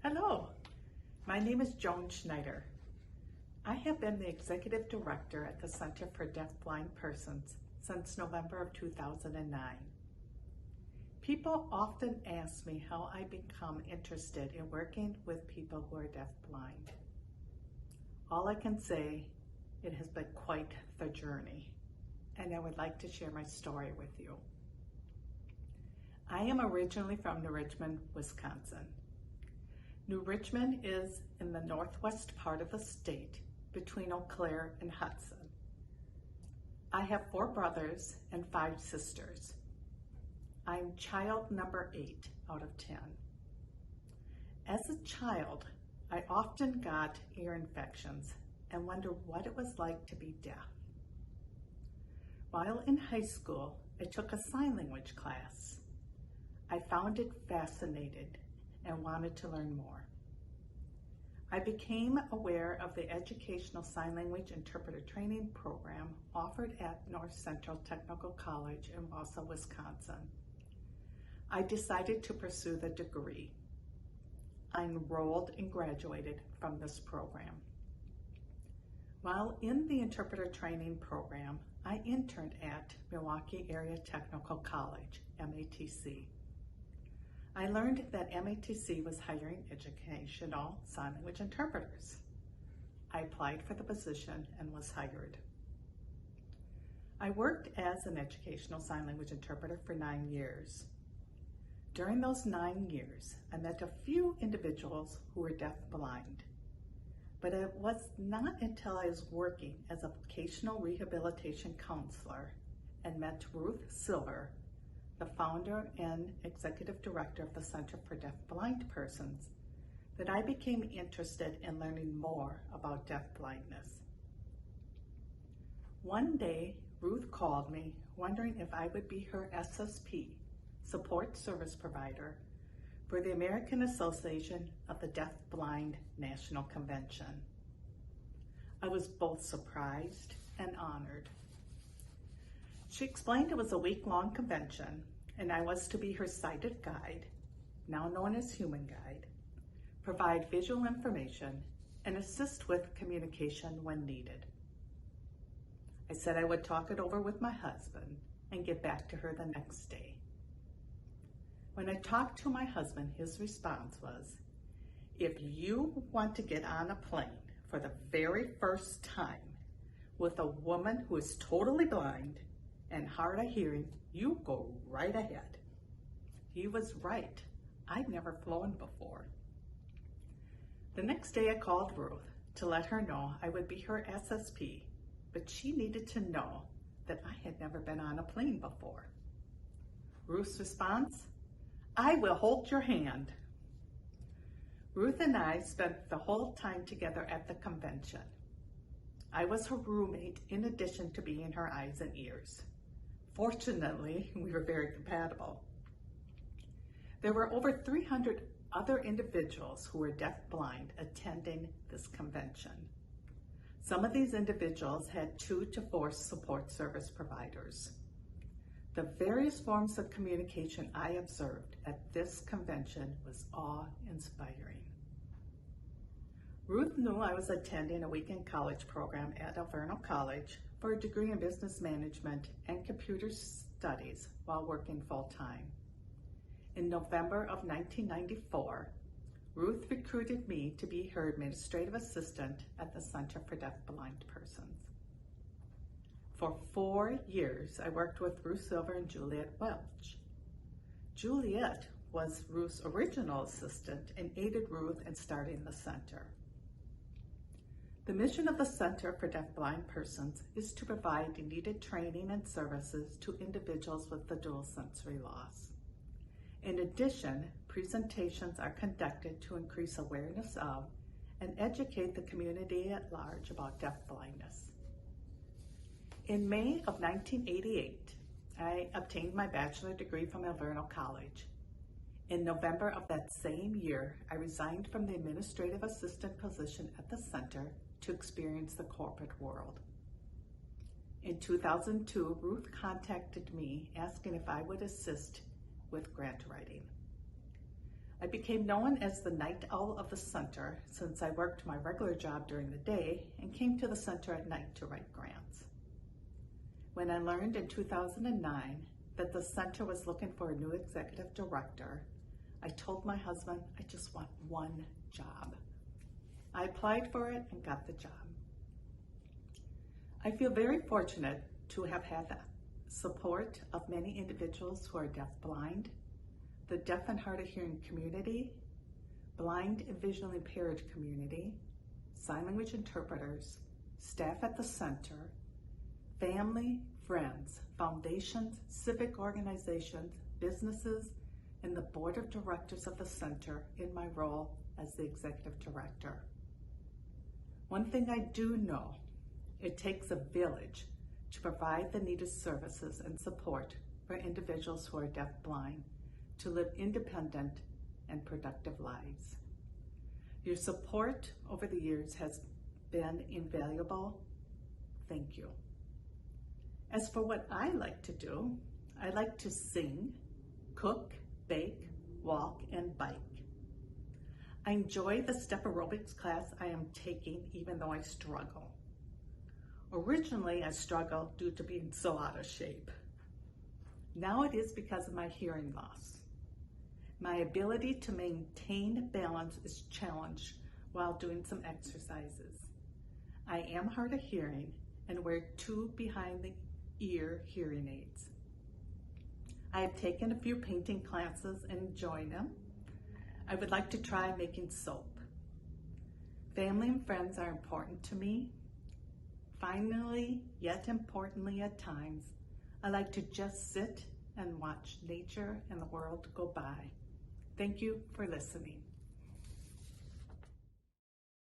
Hello, my name is Joan Schneider. I have been the Executive Director at the Center for Deafblind Persons since November of 2009. People often ask me how I become interested in working with people who are deafblind. All I can say, it has been quite the journey, and I would like to share my story with you. I am originally from New Richmond, Wisconsin. New Richmond is in the northwest part of the state between Eau Claire and Hudson. I have 4 brothers and 5 sisters. I'm child number 8 out of 10. As a child, I often got ear infections and wondered what it was like to be deaf. While in high school, I took a sign language class. I found it fascinating and wanted to learn more. I became aware of the Educational Sign Language Interpreter Training Program offered at North Central Technical College in Wausau, Wisconsin. I decided to pursue the degree. I enrolled and graduated from this program. While in the interpreter training program, I interned at Milwaukee Area Technical College, MATC. I learned that MATC was hiring educational sign language interpreters. I applied for the position and was hired. I worked as an educational sign language interpreter for 9 years. During those 9 years, I met a few individuals who were deafblind, but it was not until I was working as a vocational rehabilitation counselor and met Ruth Silver, the founder and executive director of the Center for Deafblind Persons, that I became interested in learning more about deafblindness. One day, Ruth called me wondering if I would be her SSP, support service provider, for the American Association of the Deafblind National Convention. I was both surprised and honored. She explained it was a week-long convention and I was to be her sighted guide, now known as human guide, provide visual information, and assist with communication when needed. I said I would talk it over with my husband and get back to her the next day. When I talked to my husband, his response was, "If you want to get on a plane for the very first time with a woman who is totally blind and hard of hearing, you go right ahead." He was right. I'd never flown before. The next day I called Ruth to let her know I would be her SSP, but she needed to know that I had never been on a plane before. Ruth's response, "I will hold your hand." Ruth and I spent the whole time together at the convention. I was her roommate in addition to being her eyes and ears. Fortunately, we were very compatible. There were over 300 other individuals who were deafblind attending this convention. Some of these individuals had 2 to 4 support service providers. The various forms of communication I observed at this convention was awe-inspiring. Ruth knew I was attending a weekend college program at Alverno College for a degree in business management and computer studies while working full-time. In November of 1994, Ruth recruited me to be her administrative assistant at the Center for Deafblind Persons. For 4 years, I worked with Ruth Silver and Juliet Welch. Juliet was Ruth's original assistant and aided Ruth in starting the center. The mission of the Center for Deafblind Persons is to provide the needed training and services to individuals with the dual sensory loss. In addition, presentations are conducted to increase awareness of and educate the community at large about deafblindness. In May of 1988, I obtained my bachelor degree from Alverno College. In November of that same year, I resigned from the administrative assistant position at the center to experience the corporate world. In 2002, Ruth contacted me asking if I would assist with grant writing. I became known as the night owl of the center since I worked my regular job during the day and came to the center at night to write grants. When I learned in 2009 that the center was looking for a new executive director, I told my husband I just want one job. I applied for it and got the job. I feel very fortunate to have had the support of many individuals who are deafblind, the deaf and hard of hearing community, blind and visually impaired community, sign language interpreters, staff at the center, family, friends, foundations, civic organizations, businesses, and the board of directors of the center in my role as the executive director. One thing I do know, it takes a village to provide the needed services and support for individuals who are deafblind to live independent and productive lives. Your support over the years has been invaluable. Thank you. As for what I like to do, I like to sing, cook, bake, walk, and bike. I enjoy the step aerobics class I am taking, even though I struggle. Originally, I struggled due to being so out of shape. Now it is because of my hearing loss. My ability to maintain balance is challenged while doing some exercises. I am hard of hearing and wear 2 behind the ear hearing aids. I have taken a few painting classes and enjoy them. I would like to try making soap. Family and friends are important to me. Finally, yet importantly at times, I like to just sit and watch nature and the world go by. Thank you for listening.